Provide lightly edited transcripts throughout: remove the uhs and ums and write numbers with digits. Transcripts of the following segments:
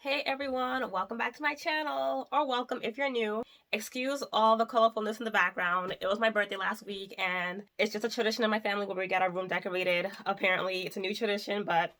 Hey everyone, welcome back to my channel, or welcome if you're new. Excuse all the colorfulness in the background. It was my birthday last week and it's just a tradition in my family where we get our room decorated. Apparently it's a new tradition, but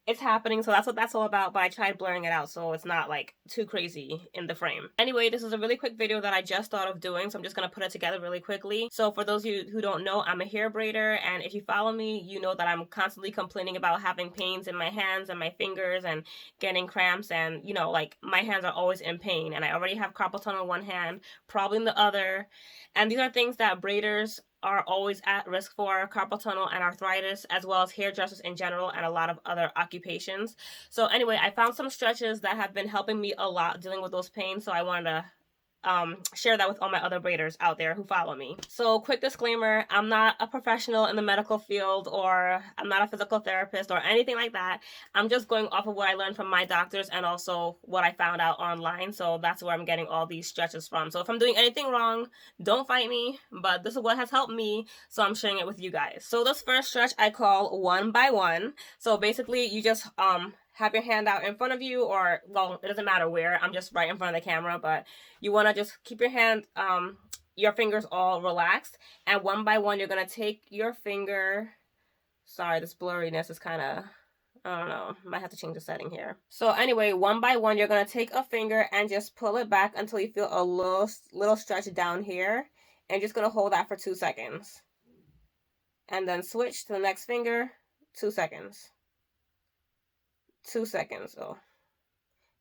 it's happening, so that's what that's all about. But I tried blurring it out so it's not like too crazy in the frame. Anyway, this is a really quick video that I just thought of doing, so I'm just gonna put it together really quickly. So for those of you who don't know, I'm a hair braider, and if you follow me, you know that I'm constantly complaining about having pains in my hands and my fingers and getting cramps, and like my hands are always in pain, and I already have carpal tunnel in one hand, probably in the other. And these are things that braiders are always at risk for: carpal tunnel and arthritis, as well as hairdressers in general and a lot of other occupations. So anyway, I found some stretches that have been helping me a lot dealing with those pains, so I wanted to share that with all my other braiders out there who follow me. So quick disclaimer, I'm not a professional in the medical field, or I'm not a physical therapist or anything like that. I'm just going off of what I learned from my doctors and also what I found out online. So that's where I'm getting all these stretches from. So if I'm doing anything wrong, don't fight me, but this is what has helped me, so I'm sharing it with you guys. So this first stretch I call 1 by 1. So basically you just have your hand out in front of you, or well, it doesn't matter where, I'm just right in front of the camera, but you want to just keep your hand your fingers all relaxed, and 1 by 1 you're going to take your finger. Sorry, this blurriness is kind of, I don't know, might have to change the setting here. So anyway, 1 by 1 you're going to take a finger and just pull it back until you feel a little stretch down here, and just going to hold that for 2 seconds, and then switch to the next finger. 2 seconds, 2 seconds. Oh,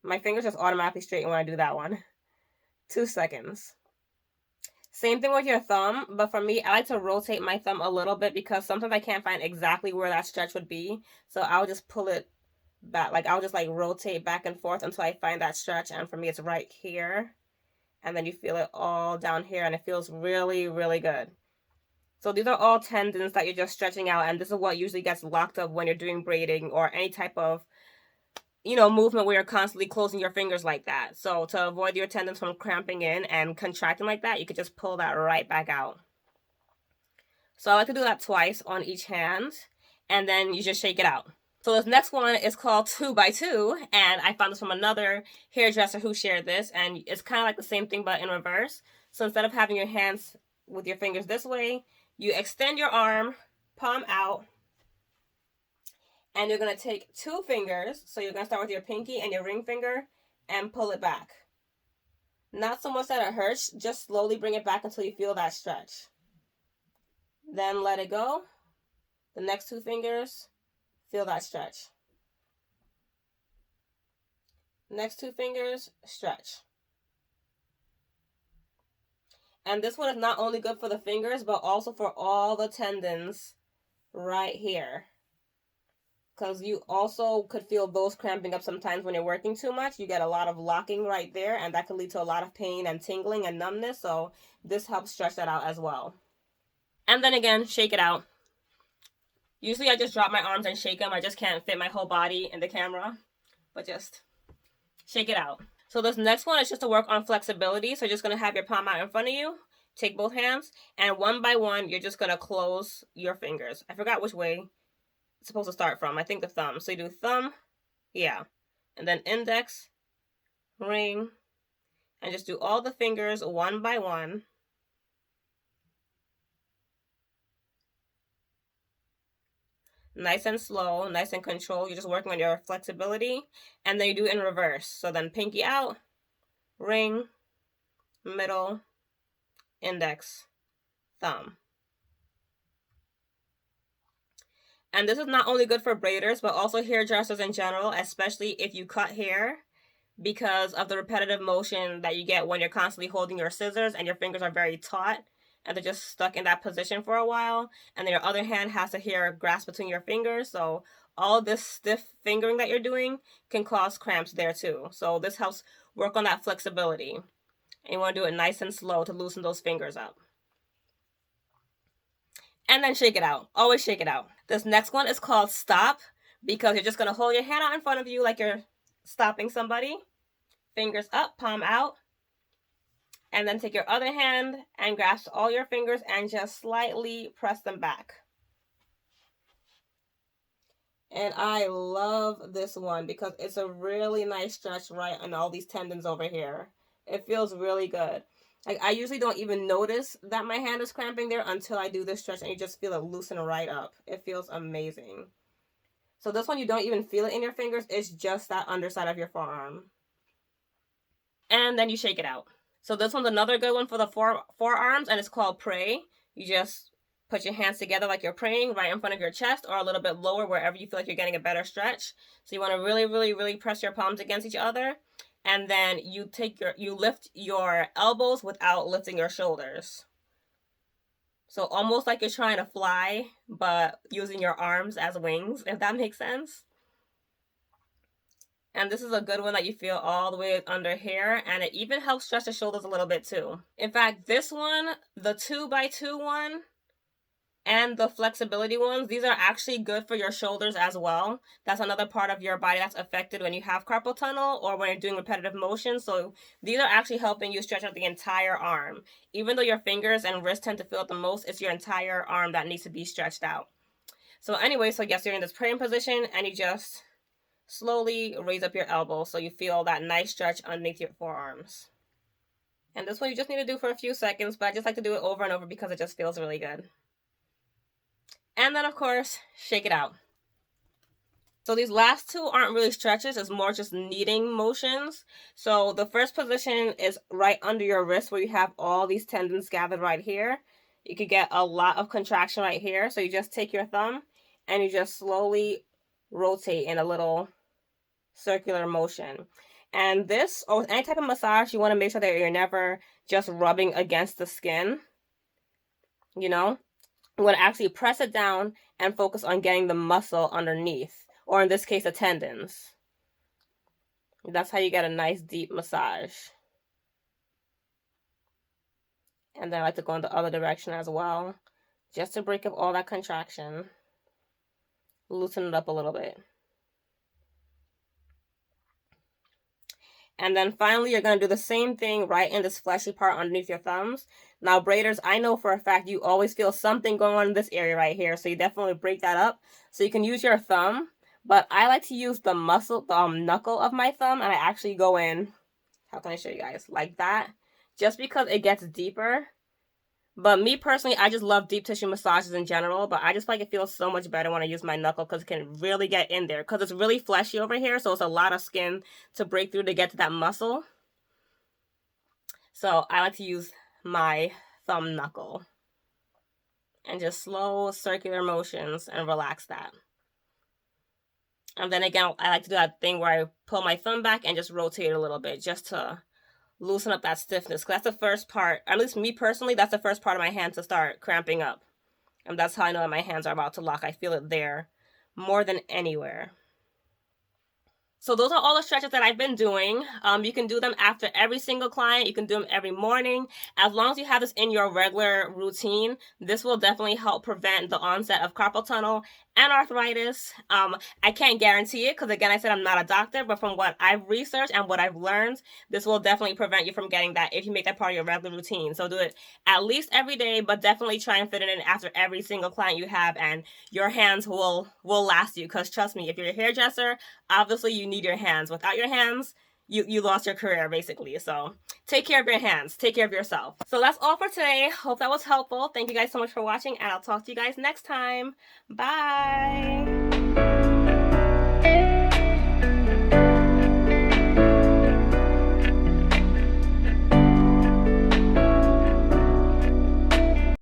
my fingers just automatically straighten when I do that one. 2 seconds. Same thing with your thumb, but for me, I like to rotate my thumb a little bit because sometimes I can't find exactly where that stretch would be. So I'll just pull it back, like I'll just like rotate back and forth until I find that stretch. And for me, it's right here. And then you feel it all down here, and it feels really, really good. So these are all tendons that you're just stretching out, and this is what usually gets locked up when you're doing braiding or any type of movement where you're constantly closing your fingers like that. So to avoid your tendons from cramping in and contracting like that, you could just pull that right back out. So I like to do that twice on each hand, and then you just shake it out. So this next one is called 2 by 2, and I found this from another hairdresser who shared this, and it's kind of like the same thing but in reverse. So instead of having your hands with your fingers this way, you extend your arm, palm out, and you're going to take 2 fingers. So you're going to start with your pinky and your ring finger and pull it back. Not so much that it hurts, just slowly bring it back until you feel that stretch. Then let it go. The next 2 fingers, feel that stretch. Next 2 fingers, stretch. And this one is not only good for the fingers, but also for all the tendons right here, because you also could feel those cramping up sometimes when you're working too much. You get a lot of locking right there, and that could lead to a lot of pain and tingling and numbness. So this helps stretch that out as well. And then again, shake it out. Usually I just drop my arms and shake them. I just can't fit my whole body in the camera, but just shake it out. So this next one is just to work on flexibility. So you're just going to have your palm out in front of you, take both hands, and 1 by 1 you're just going to close your fingers. I forgot which way it's supposed to start from. I think the thumb. So you do thumb, yeah, and then index, ring, and just do all the fingers 1 by 1. Nice and slow, nice and controlled. You're just working on your flexibility. And then you do it in reverse. So then pinky out, ring, middle, index, thumb. And this is not only good for braiders, but also hairdressers in general, especially if you cut hair, because of the repetitive motion that you get when you're constantly holding your scissors and your fingers are very taut and they're just stuck in that position for a while, and then your other hand has to hair grasp between your fingers. So all this stiff fingering that you're doing can cause cramps there too. So this helps work on that flexibility, and you want to do it nice and slow to loosen those fingers up. And then shake it out. Always shake it out. This next one is called stop, because you're just going to hold your hand out in front of you like you're stopping somebody. Fingers up, palm out. And then take your other hand and grasp all your fingers and just slightly press them back. And I love this one because it's a really nice stretch right on all these tendons over here. It feels really good. Like, I usually don't even notice that my hand is cramping there until I do this stretch, and you just feel it loosen right up. It feels amazing. So this one, you don't even feel it in your fingers. It's just that underside of your forearm. And then you shake it out. So this one's another good one for the forearms, and it's called pray. You just put your hands together like you're praying right in front of your chest, or a little bit lower wherever you feel like you're getting a better stretch. So you want to really, really, really press your palms against each other, and then you lift your elbows without lifting your shoulders. So almost like you're trying to fly, but using your arms as wings, if that makes sense. And this is a good one that you feel all the way under here, and it even helps stretch the shoulders a little bit too. In fact, this one, the 2x2 one, and the flexibility ones, these are actually good for your shoulders as well. That's another part of your body that's affected when you have carpal tunnel or when you're doing repetitive motion. So these are actually helping you stretch out the entire arm. Even though your fingers and wrists tend to feel it the most, it's your entire arm that needs to be stretched out. So anyway, so yes, you're in this praying position, and you just slowly raise up your elbow so you feel that nice stretch underneath your forearms. And this one you just need to do for a few seconds, but I just like to do it over and over because it just feels really good. And then, of course, shake it out. So these last two aren't really stretches, it's more just kneading motions. So the first position is right under your wrist where you have all these tendons gathered right here. You could get a lot of contraction right here. So you just take your thumb and you just slowly rotate in a little circular motion. And this, or with any type of massage, you want to make sure that you're never just rubbing against the skin. You know, you want to actually press it down and focus on getting the muscle underneath, or in this case, the tendons. That's how you get a nice deep massage. And then I like to go in the other direction as well, just to break up all that contraction. Loosen it up a little bit. And then finally, you're going to do the same thing right in this fleshy part underneath your thumbs. Now, braiders, I know for a fact you always feel something going on in this area right here. So you definitely break that up. So you can use your thumb. But I like to use the knuckle of my thumb. And I actually go in, how can I show you guys? Like that. Just because it gets deeper. But me personally, I just love deep tissue massages in general, but I just feel like it feels so much better when I use my knuckle because it can really get in there. Because it's really fleshy over here, so it's a lot of skin to break through to get to that muscle. So I like to use my thumb knuckle. And just slow circular motions and relax that. And then again, I like to do that thing where I pull my thumb back and just rotate it a little bit just to loosen up that stiffness. That's the first part, at least me personally, that's the first part of my hand to start cramping up. And that's how I know that my hands are about to lock. I feel it there more than anywhere. So those are all the stretches that I've been doing. You can do them after every single client. You can do them every morning. As long as you have this in your regular routine, this will definitely help prevent the onset of carpal tunnel and arthritis. I can't guarantee it because, again, I said I'm not a doctor, but from what I've researched and what I've learned, this will definitely prevent you from getting that if you make that part of your regular routine. So do it at least every day, but definitely try and fit it in after every single client you have, and your hands will last you. Because trust me, if you're a hairdresser, obviously you need your hands. Without your hands, you lost your career basically. So take care of your hands, take care of yourself. So that's all for today. Hope that was helpful. Thank you guys so much for watching, and I'll talk to you guys next time. Bye.